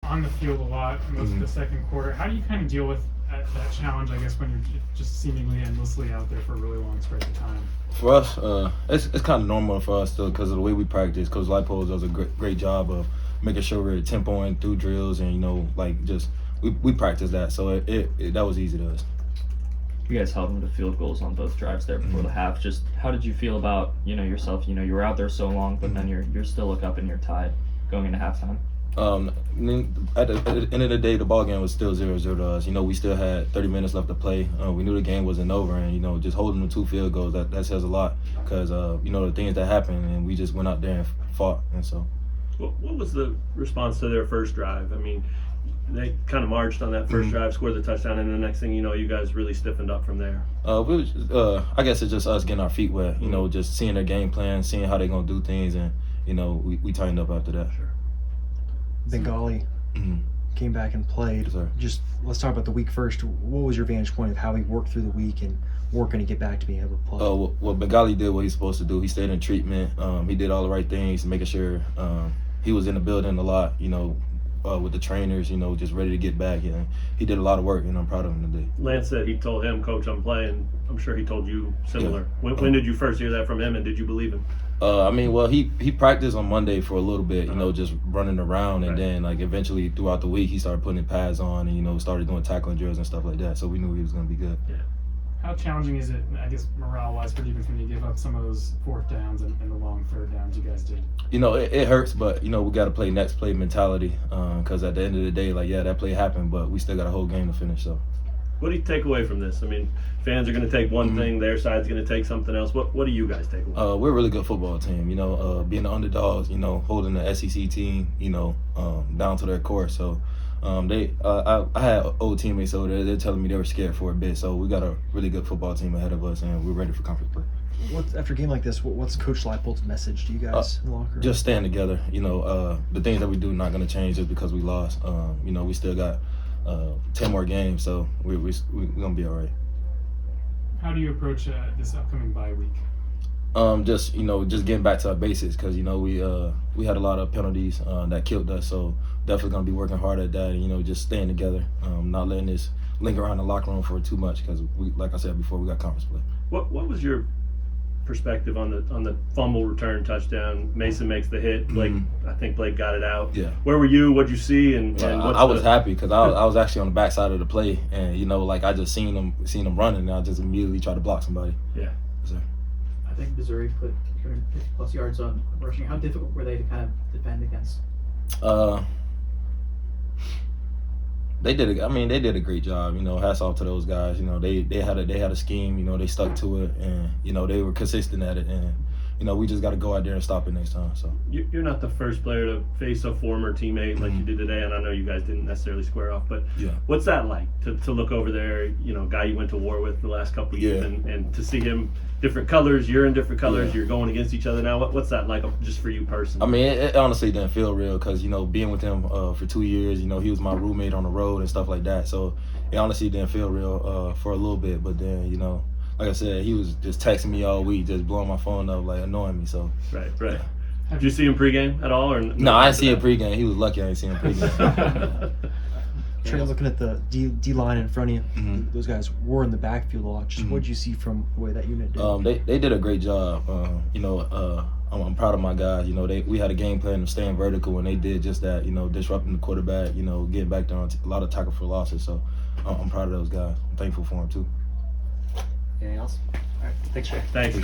on the field a lot most of the second quarter. How do you kind of deal with that challenge, I guess, when you're just seemingly endlessly out there for a really long stretch of time? For us, it's kind of normal for us still because of the way we practice. Coach Lipos does a great job of making sure we're tempoing through drills and, we practice that. So that was easy to us. You guys held them to field goals on both drives there before the half. Just how did you feel about, yourself? You were out there so long, but then you're still look up and you're tied going into halftime. At the end of the day, the ball game was still 0-0 to us. We still had 30 minutes left to play. We knew the game wasn't over, and just holding the 2 field goals that says a lot because the things that happened, and we just went out there and fought, and so. What was the response to their first drive? I mean, they kind of marched on that first drive, scored the touchdown, and the next thing you know, you guys really stiffened up from there. I guess it's just us getting our feet wet. Just seeing their game plan, seeing how they're gonna do things, and we tightened up after that. Sure. Bengali came back and played. Yes, sir. Just let's talk about the week first. What was your vantage point of how he worked through the week and working to get back to being able to play? Well, Bengali did what he's supposed to do. He stayed in treatment. He did all the right things, making sure he was in the building a lot, with the trainers, just ready to get back. And he did a lot of work, and I'm proud of him today. Lance said he told him, "Coach, I'm playing." I'm sure he told you similar. Yeah. When did you first hear that from him, and did you believe him? He practiced on Monday for a little bit, just running around, and then eventually throughout the week he started putting pads on and started doing tackling drills and stuff like that. So we knew he was going to be good. Yeah. How challenging is it, I guess, morale-wise for defense when you give up some of those 4th downs and the long 3rd downs you guys did? It hurts, but we got to play next play mentality because at the end of the day, that play happened, but we still got a whole game to finish. So. What do you take away from this? I mean, fans are going to take one thing, their side's going to take something else. What do you guys take away? We're a really good football team, being the underdogs, holding the SEC team, down to their core. So I had old teammates over there, they're telling me they were scared for a bit. So we got a really good football team ahead of us, and we're ready for conference play. After a game like this, what's Coach Leipold's message to you guys in the locker room? Just staying together. The things that we do not going to change just because we lost. We still got 10 more games, so we're gonna be all right. How do you approach this upcoming bye week? Just getting back to our basics because we had a lot of penalties that killed us, so definitely gonna be working hard at that and just staying together, not letting this linger around the locker room for too much because we, like I said before, we got conference play. What was your perspective on the fumble return touchdown? Mason makes the hit. I think Blake got it out. Yeah. Where were you? What'd you see? And I was happy because I was actually on the back side of the play, and I just seen him running, and I just immediately tried to block somebody. Yeah. So. I think Missouri put 250+ yards on rushing. How difficult were they to kind of defend against? They did a great job. Hats off to those guys. They had a scheme. They stuck to it, and they were consistent at it. And we just got to go out there and stop it next time. So you're not the first player to face a former teammate like you did today, and I know you guys didn't necessarily square off. But what's that like to look over there? Guy you went to war with the last couple of years, and to see him different colors. You're in different colors. You're going against each other now. What's that like just for you personally? It honestly didn't feel real because being with him for 2 years, he was my roommate on the road and stuff like that. So it honestly didn't feel real for a little bit. But then like I said, he was just texting me all week, just blowing my phone up, annoying me. So right. Yeah. Did you see him pregame at all, or no? I didn't see him pregame. He was lucky I didn't see him pregame. Trey, looking at the D line in front of you, those guys were in the backfield a lot. Just what did you see from the way that unit did? They did a great job. I'm proud of my guys. We had a game plan of staying vertical, and they did just that. Disrupting the quarterback. Getting back there on a lot of tackle for losses. So I'm proud of those guys. I'm thankful for them too. Anything else? All right. Thanks, Trey. Thanks.